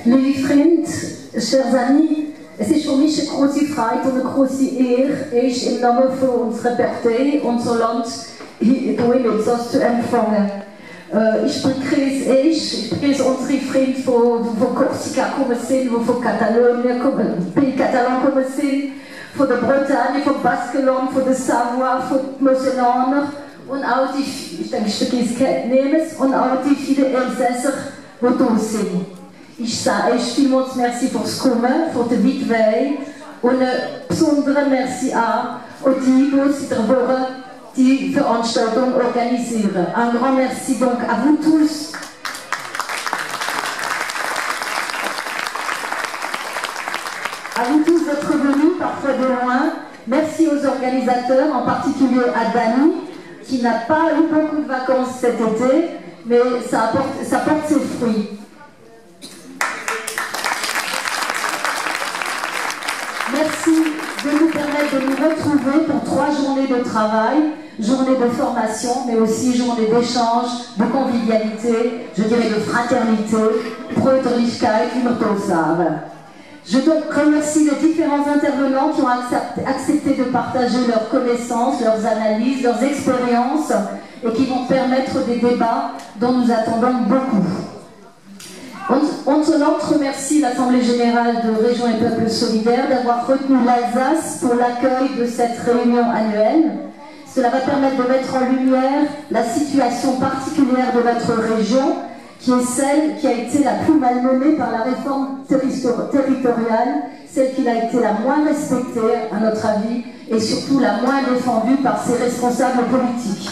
Lieve vriend, chers amis, es ist für mich eine große Freude und eine große Ehre, euch im Namen von unserer Partei, unser Land, hier in Luxos zu empfangen. Ich begrüße euch, ich begrüße unsere Freunde von Korsika kommen sind, die von Katalonien kommen, Pays Catalan kommen sind, von der Bretagne, von Baskeland, von der Savoie, von Moselaner und auch die, ich denke, ich vergesse Kenntnis, und auch die vielen Elsässer, die da sind. Ich sage euch vielmals merci fürs Kommen, für den weiten Weg und ein besonderes Merci an die seit der Woche die Veranstaltung organisieren. Un grand merci donc à vous tous. À vous tous d'être venus, parfois de loin. Merci aux organisateurs, en particulier à Dani, qui n'a pas eu beaucoup de vacances cet été, mais ça porte ses fruits. Merci de nous permettre de nous retrouver pour 3 journées de travail, journée de formation, mais aussi journée d'échange, de convivialité, je dirais de fraternité, Bröderlichkeit, Überdosave. Je donc remercie les différents intervenants qui ont accepté de partager leurs connaissances, leurs analyses, leurs expériences et qui vont permettre des débats dont nous attendons beaucoup. Unser Land remercie l'Assemblée Générale de Régions et Peuples Solidaires d'avoir retenu l'Alsace pour l'accueil de cette réunion annuelle. Cela va permettre de mettre en lumière la situation particulière de notre région, qui est celle qui a été la plus malmenée par la réforme territoriale, celle qui a été la moins respectée, à notre avis, et surtout la moins défendue par ses responsables politiques.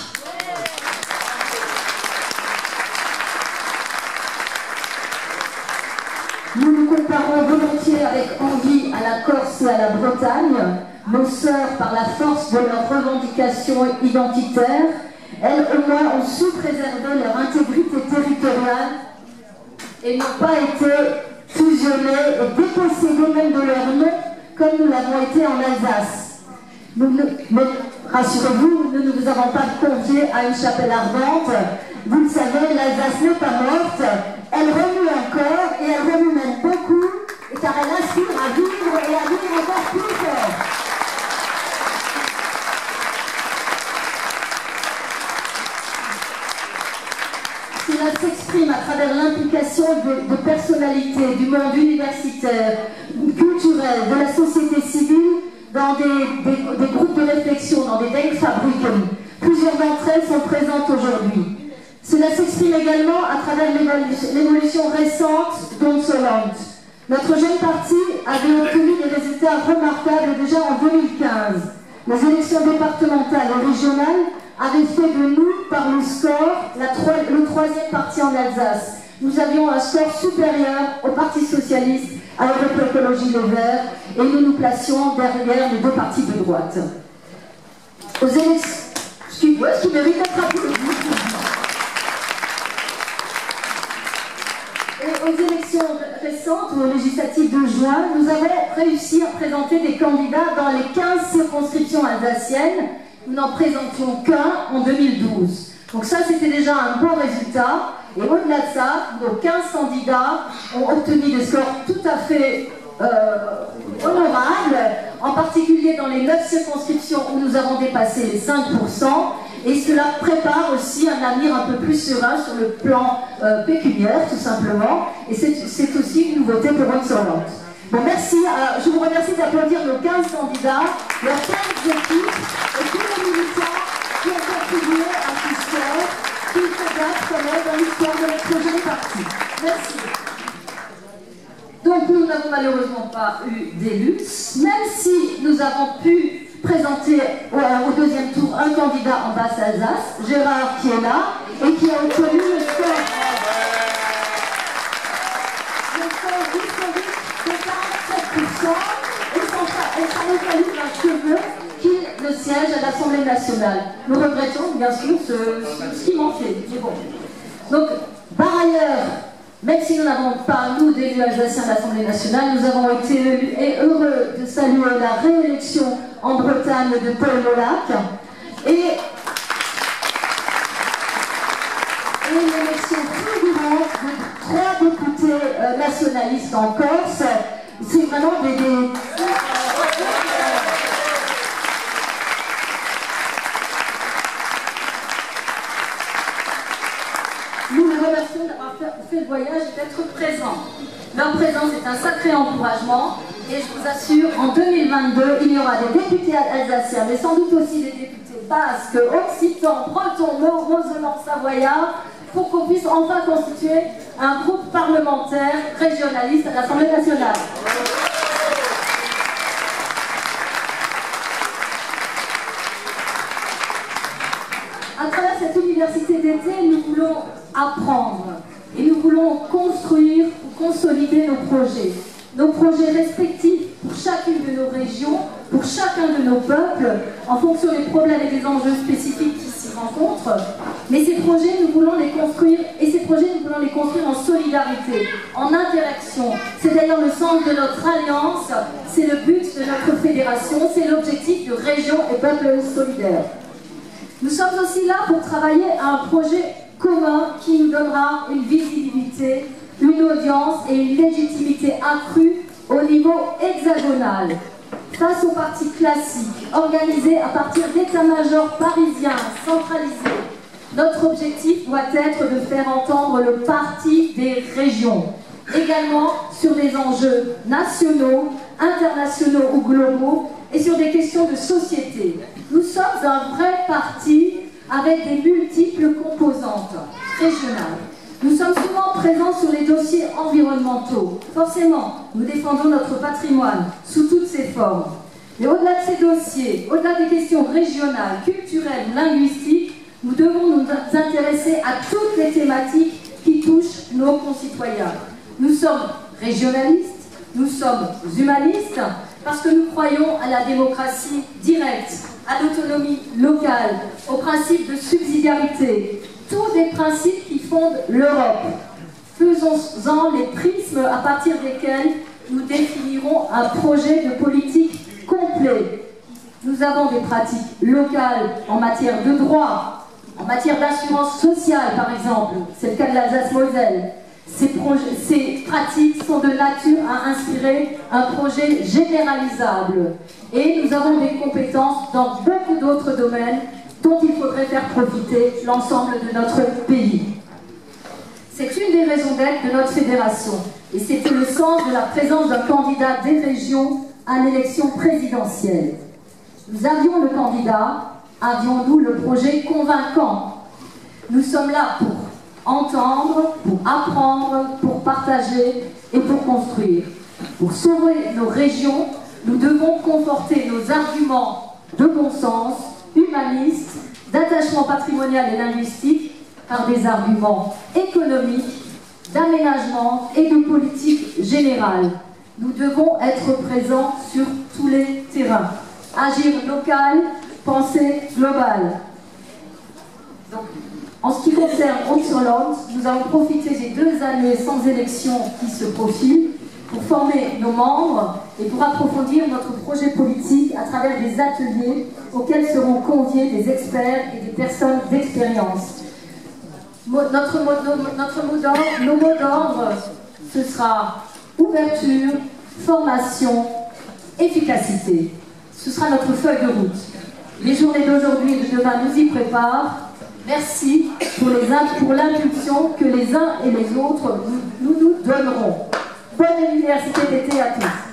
Nous nous comparons volontiers avec envie à la Corse et à la Bretagne. Nos sœurs, par la force de leurs revendications identitaires, elles au moins ont su préserver leur intégrité territoriale et n'ont pas été fusionnées et dépossédées même de leur nom, comme nous l'avons été en Alsace. Mais rassurez-vous, nous ne vous avons pas conviés à une chapelle ardente. Vous le savez, l'Alsace n'est pas morte, elle remue encore, et elle remue même beaucoup, car elle aspire à vivre et à vivre encore plus fort. Cela s'exprime à travers l'implication de personnalités du monde universitaire, culturel, de la société civile, dans des groupes de réflexion, dans des Denkfabriken. Plusieurs d'entre elles sont présentes aujourd'hui. Cela s'exprime également à travers l'évolution récente d'Unser-Land. Notre jeune parti avait obtenu des résultats remarquables déjà en 2015. Les élections départementales et régionales avaient fait de nous, par le score, le 3e parti en Alsace. Nous avions un score supérieur au Parti Socialiste, à Europe Écologie Les Verts, et nous nous placions derrière les 2 partis de droite. Aux élections... Excusez-moi, ce qui mérite d'être applaudi. Et aux élections récentes, aux législatives de juin, nous avons réussi à présenter des candidats dans les 15 circonscriptions alsaciennes. Nous n'en présentions qu'un en 2012. Donc ça, c'était déjà un bon résultat. Et au-delà de ça, nos 15 candidats ont obtenu des scores tout à fait honorables, en particulier dans les 9 circonscriptions où nous avons dépassé les 5%. Et cela prépare aussi un avenir un peu plus serein sur le plan pécuniaire, tout simplement. Et c'est aussi une nouveauté pour Unser-Land. Bon, merci. Je vous remercie d'applaudir nos 15 candidats, leurs 15 équipes et tous les militants qui ont contribué à ce score qui se date quand même dans l'histoire de notre jeune parti. Merci. Donc nous n'avons malheureusement pas eu d'élus, même si nous avons pu présenter au 2e tour un candidat en Basse-Alsace, Gérard, qui est là, et qui a obtenu le score historique de 47%, et ça nous fallu un cheveu qu'il ne siège à l'Assemblée nationale. Nous regrettons bien sûr ce qui manquait. Mais bon. Donc, par ailleurs, même si nous n'avons pas, nous, d'élus alsaciens à l'Assemblée nationale, nous avons été élus et heureux de saluer la réélection en Bretagne de Paul Molac et l'élection fulgurante de 3 députés nationalistes en Corse. C'est vraiment Nous les remercions d'avoir fait le voyage et d'être présents. Leur présence est un sacré encouragement et je vous assure, en 2022, il y aura des députés alsaciens, mais sans doute aussi des députés basques, occitans, bretons, moselans, savoyards, pour qu'on puisse enfin constituer un groupe parlementaire régionaliste à l'Assemblée nationale. À travers cette université d'été, nous voulons apprendre et nous voulons construire ou consolider nos projets respectifs pour chacune de nos régions, pour chacun de nos peuples, en fonction des problèmes et des enjeux spécifiques qui s'y rencontrent. Mais ces projets, nous voulons les construire, et ces projets, nous voulons les construire en solidarité, en interaction. C'est d'ailleurs le sens de notre alliance, c'est le but de notre fédération, c'est l'objectif de Région et Peuples Solidaires. Nous sommes aussi là pour travailler à un projet commun qui nous donnera une visibilité, une audience et une légitimité accrue au niveau hexagonal. Face aux partis classiques, organisés à partir d'états-majors parisiens centralisés, notre objectif doit être de faire entendre le parti des régions, également sur des enjeux nationaux, internationaux ou globaux, et sur des questions de société. Nous sommes un vrai parti avec des multiples composantes régionales. Nous sommes souvent présents sur les dossiers environnementaux. Forcément, nous défendons notre patrimoine sous toutes ses formes. Mais au-delà de ces dossiers, au-delà des questions régionales, culturelles, linguistiques, nous devons nous intéresser à toutes les thématiques qui touchent nos concitoyens. Nous sommes régionalistes, nous sommes humanistes, parce que nous croyons à la démocratie directe, à l'autonomie locale, au principe de subsidiarité, tous des principes qui fondent l'Europe. Faisons-en les prismes à partir desquels nous définirons un projet de politique complet. Nous avons des pratiques locales en matière de droit, en matière d'assurance sociale par exemple, c'est le cas de l'Alsace-Moselle. Ces pratiques sont de nature à inspirer un projet généralisable. Et nous avons des compétences dans beaucoup d'autres domaines dont il faudrait faire profiter l'ensemble de notre pays. C'est une des raisons d'être de notre fédération. Et c'était le sens de la présence d'un candidat des régions à l'élection présidentielle. Nous avions le candidat, avions-nous le projet convaincant? Nous sommes là pour entendre, pour apprendre, pour partager et pour construire. Pour sauver nos régions, nous devons conforter nos arguments de bon sens, humanistes, d'attachement patrimonial et linguistique par des arguments économiques, d'aménagement et de politique générale. Nous devons être présents sur tous les terrains. Agir local, penser global. Donc, en ce qui concerne Haute-Hollande, nous avons profité des 2 années sans élection qui se profilent pour former nos membres et pour approfondir notre projet politique à travers des ateliers auxquels seront conviés des experts et des personnes d'expérience. Nos mots d'ordre, ce sera ouverture, formation, efficacité. Ce sera notre feuille de route. Les journées d'aujourd'hui et de demain nous y préparent. Merci pour l'impulsion que les uns et les autres nous donnerons. Bonne université d'été à tous.